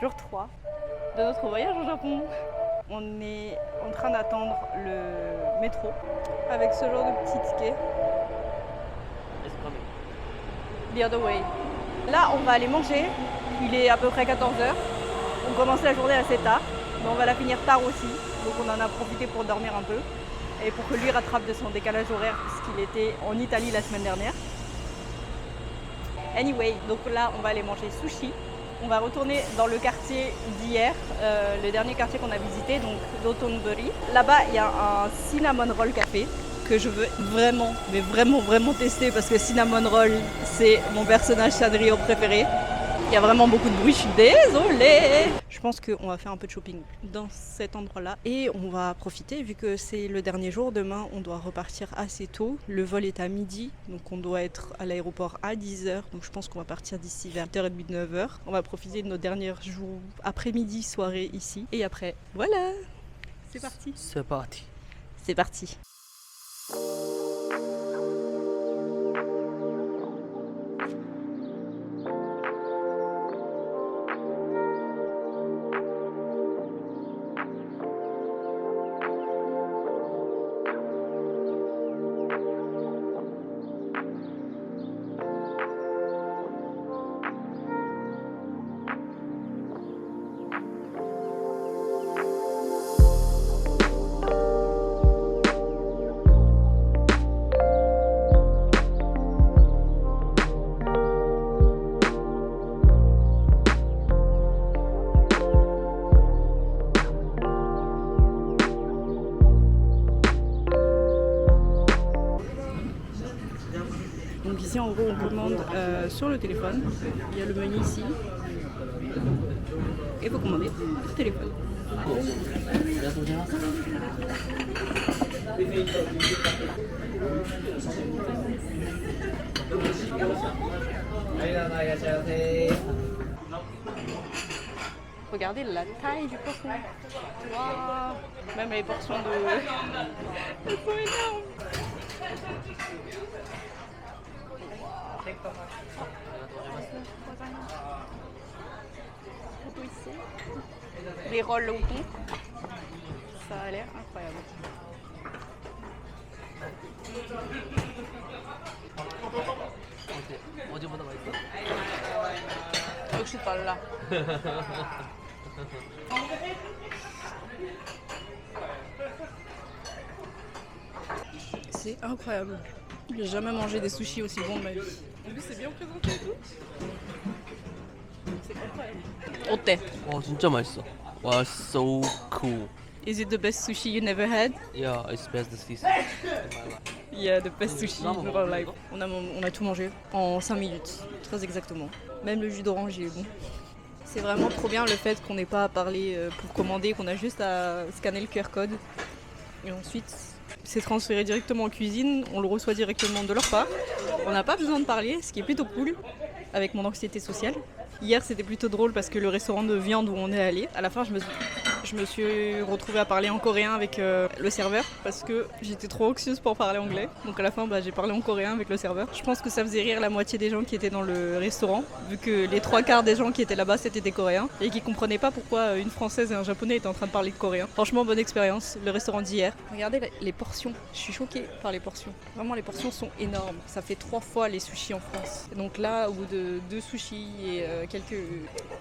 Jour 3 de notre voyage au Japon. On est en train d'attendre le métro avec ce genre de petit ticket. The other way. Là, on va aller manger. Il est à peu près 14h. On commence la journée assez tard, mais on va la finir tard aussi. Donc on en a profité pour dormir un peu et pour que lui rattrape de son décalage horaire puisqu'il était en Italie la semaine dernière. Anyway, donc là, on va aller manger sushi. On va retourner dans le quartier d'hier, le dernier quartier qu'on a visité, donc Dotonbori. Là-bas, il y a un cinnamon roll café que je veux vraiment, mais vraiment tester parce que cinnamon roll, c'est mon personnage Sanrio préféré. Il y a vraiment beaucoup de bruit, je suis désolée. Je pense qu'on va faire un peu de shopping dans cet endroit-là et on va profiter vu que c'est le dernier jour. Demain, on doit repartir assez tôt. Le vol est à midi, donc on doit être à l'aéroport à 10h. Donc je pense qu'on va partir d'ici vers 8h30, 9h. On va profiter de nos derniers jours après-midi, soirée ici. Et après, voilà, c'est parti. C'est parti. C'est parti. Donc ici en gros on commande sur le téléphone, il y a le menu ici et il faut commander sur le téléphone. Regardez la taille du poisson. Waouh. Même les portions de... Elles sont énormes. Les rolls au thon, ça a l'air incroyable. 어디보다 맛있어? 역시 달라. C'est incroyable. J'ai jamais mangé des sushis aussi bons de ma vie. En plus c'est bien présenté et tout. C'est incroyable. 어때? 진짜 맛있어. 와, so cool. Is it the best sushi you never had? Yeah, it's best this season. Yeah, the best sushi in our life. On a tout mangé en 5 minutes, très exactement. Même le jus d'orange il est bon. C'est vraiment trop bien le fait qu'on n'ait pas à parler pour commander, qu'on a juste à scanner le QR code. Et ensuite, c'est transféré directement en cuisine, on le reçoit directement de leur part. On n'a pas besoin de parler, ce qui est plutôt cool avec mon anxiété sociale. Hier, c'était plutôt drôle parce que le restaurant de viande où on est allé, à la fin, je me suis retrouvée à parler en coréen avec le serveur parce que j'étais trop anxieuse pour parler anglais. Donc à la fin, j'ai parlé en coréen avec le serveur. Je pense que ça faisait rire la moitié des gens qui étaient dans le restaurant, vu que les 3/4 des gens qui étaient là-bas, c'était des Coréens et qui comprenaient pas pourquoi une Française et un Japonais étaient en train de parler coréen. Franchement, bonne expérience, le restaurant d'hier. Regardez les portions, je suis choquée par les portions. Vraiment, les portions sont énormes. Ça fait 3 fois les sushis en France. Et donc là, au bout de 2 sushis et quelques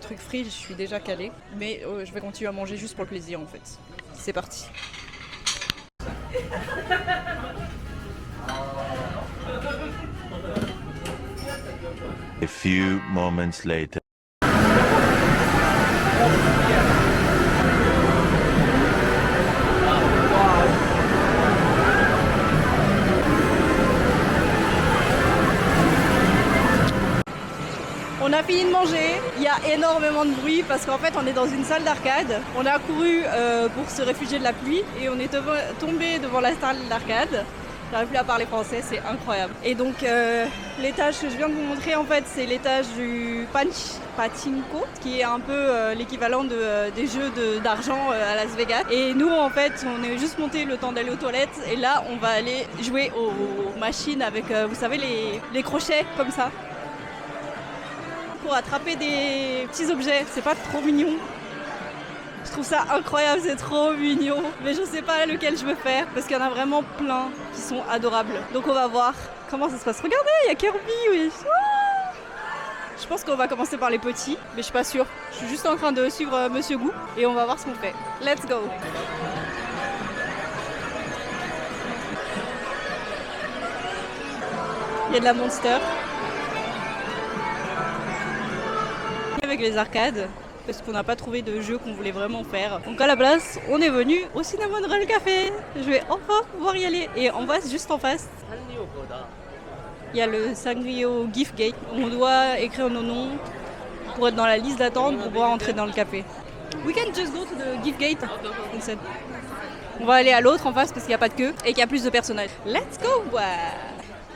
trucs frits, je suis déjà calée. Mais je vais continuer à manger juste pour le plaisir en fait. C'est parti. A few moments later. On a fini de manger, il y a énormément de bruit parce qu'en fait on est dans une salle d'arcade. On a couru pour se réfugier de la pluie et on est tombé devant la salle d'arcade. J'arrive plus à parler français, c'est incroyable. Et donc l'étage que je viens de vous montrer en fait c'est l'étage du Pachinko, qui est un peu l'équivalent des jeux d'argent à Las Vegas. Et nous en fait on est juste monté le temps d'aller aux toilettes et là on va aller jouer aux machines avec vous savez les crochets comme ça. pour attraper des petits objets. C'est pas trop mignon? Je trouve ça incroyable, c'est trop mignon. Mais je sais pas lequel je veux faire parce qu'il y en a vraiment plein qui sont adorables. Donc on va voir comment ça se passe. Regardez, il y a Kirby, oui. Ah, je pense qu'on va commencer par les petits, mais je suis pas sûre. Je suis juste en train de suivre Monsieur Gou et on va voir ce qu'on fait. Let's go! Il y a de la Monster. Avec les arcades, parce qu'on n'a pas trouvé de jeu qu'on voulait vraiment faire. Donc à la place, on est venu au Cinnamon Roll Café. Je vais enfin pouvoir y aller. Et en face, juste en face, il y a le Sanrio Gift Gate. On doit écrire nos noms pour être dans la liste d'attente pour pouvoir entrer dans le café. We can just go to the Gift Gate instead. On va aller à l'autre en face parce qu'il n'y a pas de queue et qu'il y a plus de personnages. Let's go!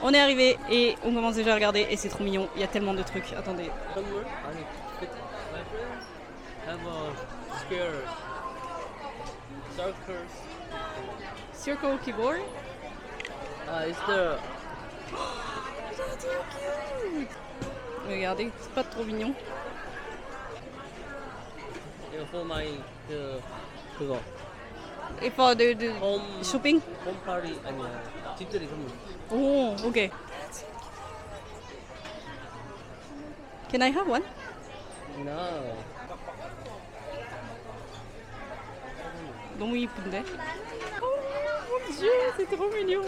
On est arrivé et on commence déjà à regarder et c'est trop mignon. Il y a tellement de trucs. Attendez. Circle keyboard. Is there... Regardez, c'est pas trop mignon. For my 그거 Et pour de 홈 shopping? 홈파리 아니야 집들이 선물. Oh, ok. Can I have one? No. 너무 이쁜데? Oh mon dieu, c'est trop mignon.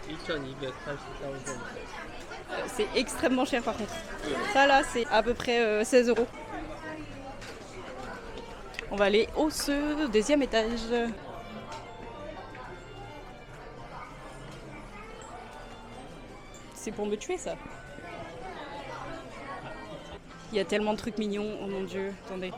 2,280,000. C'est extrêmement cher par contre. Ça là, c'est à peu près 16 €. On va aller au deuxième étage. C'est pour me tuer ça. Il y a tellement de trucs mignons, oh mon dieu, attendez.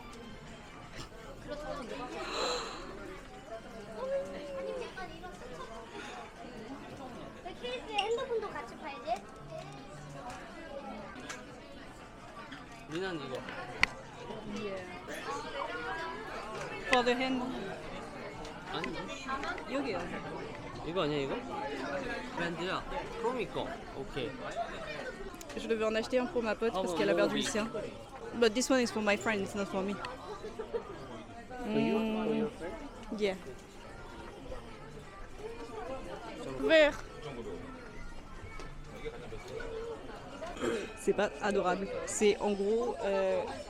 리난 이거. For the hand. 아니 여기요. 이거 아니야 이거? 브랜드야. 프로미 거. 오케이. Je devais en acheter un pour ma pote parce qu'elle a perdu le sien. But this one is for my friend, it's not for me. For you? For your friend? Yeah. Vert. C'est pas adorable. C'est en gros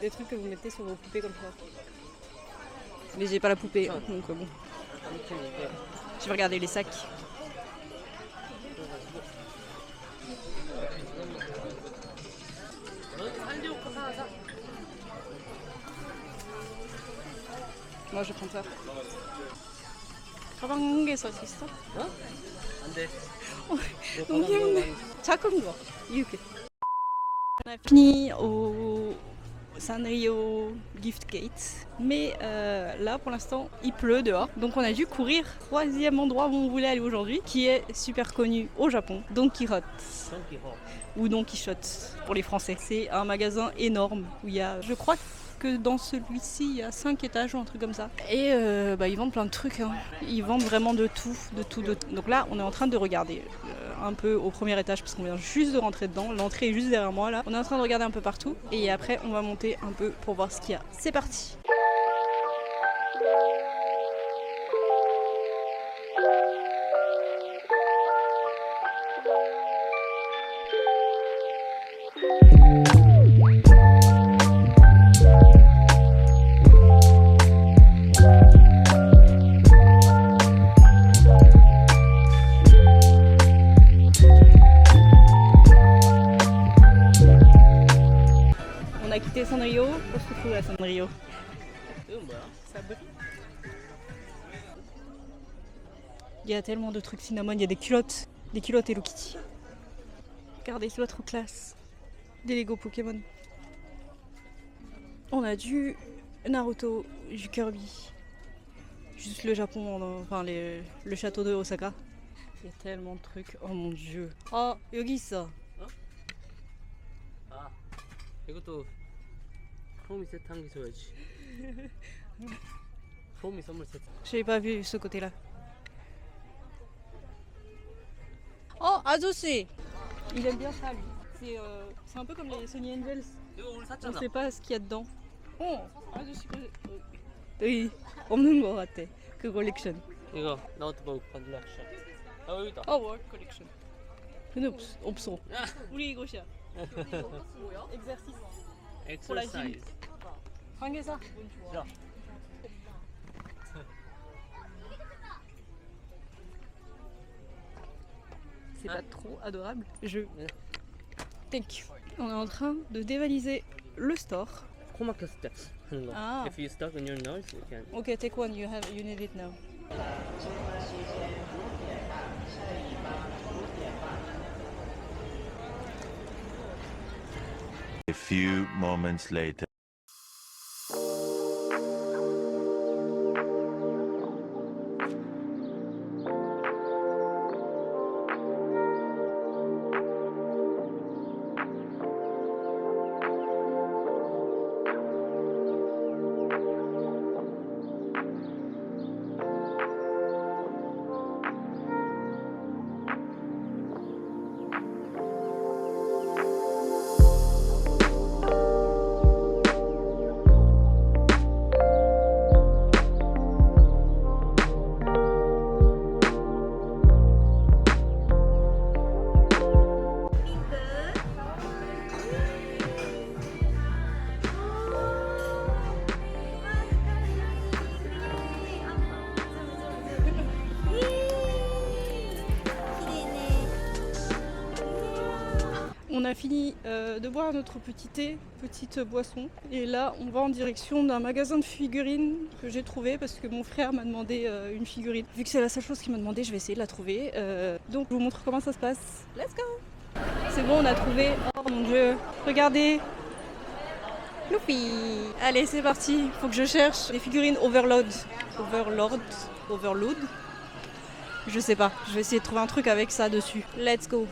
des trucs que vous mettez sur vos poupées comme ça. Mais j'ai pas la poupée, donc bon. Je vais regarder les sacs. Moi je vais prendre ça. 가방 한 개 살 수 있어? 어? 안 돼. 너무 귀엽네. 작은 거. 이렇게. On a fini au Sanrio Gift Gate, mais là pour l'instant il pleut dehors, donc on a dû courir troisième endroit où on voulait aller aujourd'hui, qui est super connu au Japon, Don Quijote ou Don Quichotte pour les Français. C'est un magasin énorme où il y a, je crois que dans celui-ci il y a 5 étages ou un truc comme ça, et ils vendent plein de trucs, hein. Ils vendent vraiment de tout. Donc là on est en train de regarder un peu au premier étage parce qu'on vient juste de rentrer dedans, l'entrée est juste derrière moi là. On est en train de regarder un peu partout et après on va monter un peu pour voir ce qu'il y a. C'est parti. On a quitté Sanrio pour se retrouver à Sanrio. 이건 뭐야? Il y a tellement de trucs cinnamon, il y a des culottes Hello Kitty. Regardez, c'est trop classe. Des Lego Pokémon. On a du Naruto, du Kirby. Juste le Japon, enfin le château de Osaka. Il y a tellement de trucs, oh mon dieu. Oh, 여기 있어. 아 이것도 프로미 세트 한 개 줘야지. 프로미 선물 세트. Je n'ai pas vu ce côté-là. Oh, 아저씨! Il aime bien ça, lui. C'est un peu comme les Sony Angels. 이거 우리 On 샀잖아. sait pas ce qu'il y a dedans. 아저씨 여기 없는 거 같아. 그 컬렉션. 이거 노트북 컬렉션. 아 여기 있다. 워 컬렉션. 근데 없어. 우리 이것이야. 뭐야? 엑서시스. 엑서사이즈. 방에서. 자. C'est pas trop adorable. Thank you. On est en train de dévaliser le store. 코 막혔을 때 하는 거. 아. If you stuck in your nose, you can. Okay, take one. You need it now. A few moments later. On a fini de boire notre petit thé, petite boisson. Et là, on va en direction d'un magasin de figurines que j'ai trouvé parce que mon frère m'a demandé une figurine. Vu que c'est la seule chose qu'il m'a demandé, je vais essayer de la trouver. Donc, je vous montre comment ça se passe. Let's go! C'est bon, on a trouvé. Oh mon dieu! Regardez! Youpi! Allez, c'est parti. Faut que je cherche les figurines Overload. Overload. Je sais pas. Je vais essayer de trouver un truc avec ça dessus. Let's go!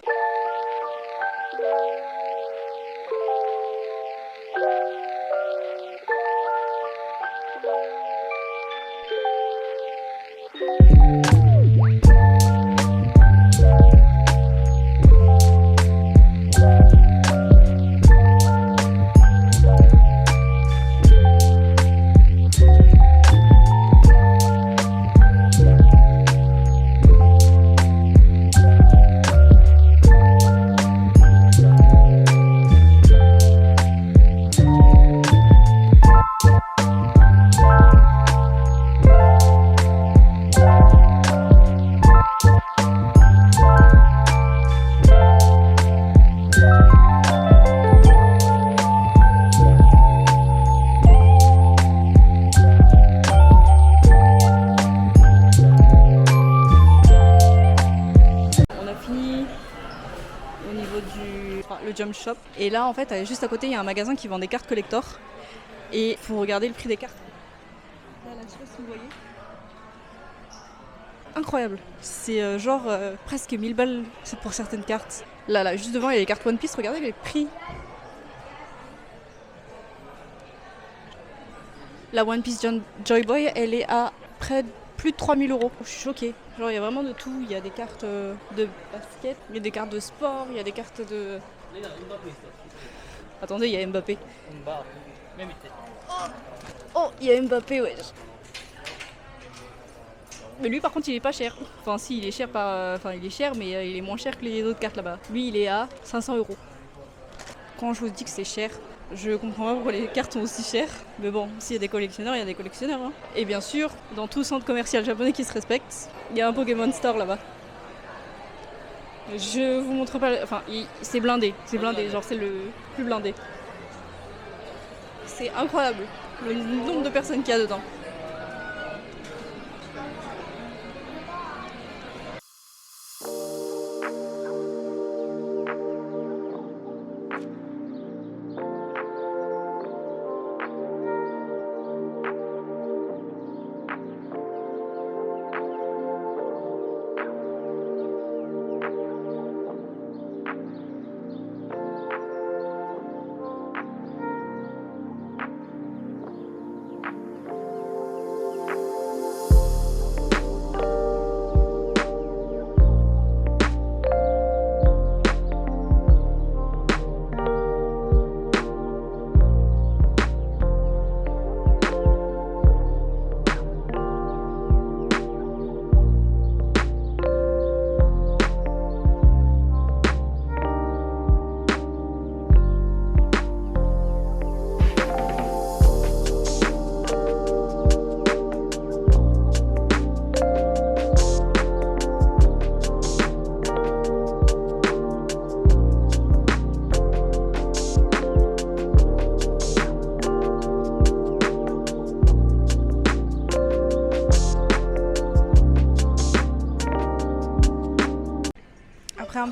Le Jump Shop. Et là, en fait, juste à côté, il y a un magasin qui vend des cartes collector. Et il faut regarder le prix des cartes. Là, je sais pas si vous voyez. Incroyable. C'est genre presque 1000 balles c'est pour certaines cartes. Là, juste devant, il y a les cartes One Piece. Regardez les prix. La One Piece Joy Boy, elle est à près de plus de 3000 €. Je suis choquée. Genre, il y a vraiment de tout. Il y a des cartes de basket, il y a des cartes de sport, il y a des cartes de... Attendez, il y a Mbappé. 맨 밑에. Oh, il y a Mbappé, ouais. Mais lui, par contre, il est pas cher. Enfin, si, il est cher, il est cher, mais il est moins cher que les autres cartes là-bas. Lui, il est à 500 €. Quand je vous dis que c'est cher, je comprends pas pourquoi les cartes sont aussi chères. Mais bon, s'il y a des collectionneurs, il y a des collectionneurs. Hein. Et bien sûr, dans tout centre commercial japonais qui se respecte, il y a un Pokémon Store là-bas. Je vous montre pas... Enfin, c'est blindé. C'est blindé, genre c'est le plus blindé. C'est incroyable, le nombre de personnes qu'il y a dedans.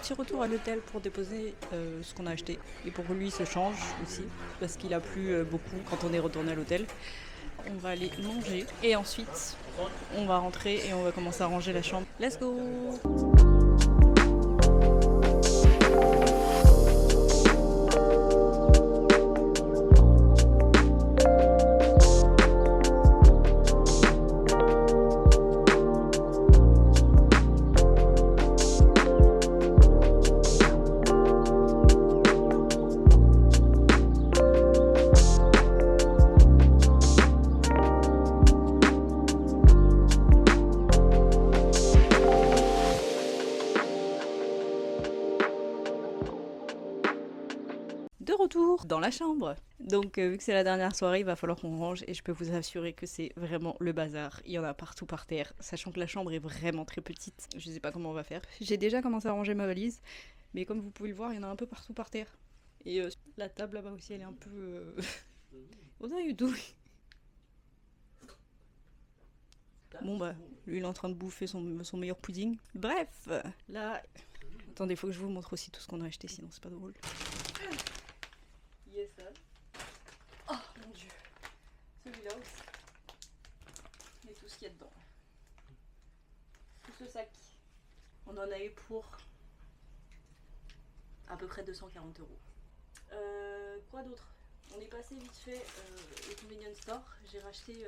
petit retour à l'hôtel pour déposer ce qu'on a acheté. Et pour que lui se change aussi, parce qu'il a plu beaucoup quand on est retourné à l'hôtel. On va aller manger et ensuite on va rentrer et on va commencer à ranger la chambre. Let's go! De retour dans la chambre. Donc vu que c'est la dernière soirée, il va falloir qu'on range et je peux vous assurer que c'est vraiment le bazar. Il y en a partout par terre, sachant que la chambre est vraiment très petite. Je sais pas comment on va faire. J'ai déjà commencé à ranger ma valise, mais comme vous pouvez le voir, il y en a un peu partout par terre. Et la table là-bas aussi, elle est un peu... What are you doing? Bon bah, lui il est en train de bouffer son meilleur pudding. Bref, là... Attendez, faut que je vous montre aussi tout ce qu'on a acheté, sinon c'est pas drôle. Yes, ça. Oh mon dieu. Celui-là aussi. Et tout ce qu'il y a dedans. Tout ce sac. On en a eu pour à peu près 240 €. Quoi d'autre? On est passé vite fait au convenience store. J'ai racheté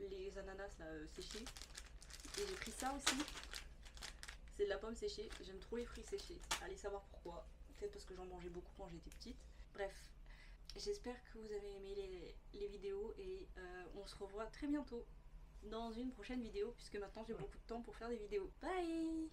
les ananas là, séchés. Et j'ai pris ça aussi. C'est de la pomme séchée. J'aime trop les fruits séchés. Allez savoir pourquoi. Peut-être parce que j'en mangeais beaucoup quand j'étais petite. Bref, j'espère que vous avez aimé les vidéos et on se revoit très bientôt dans une prochaine vidéo puisque maintenant j'ai beaucoup de temps pour faire des vidéos. Bye!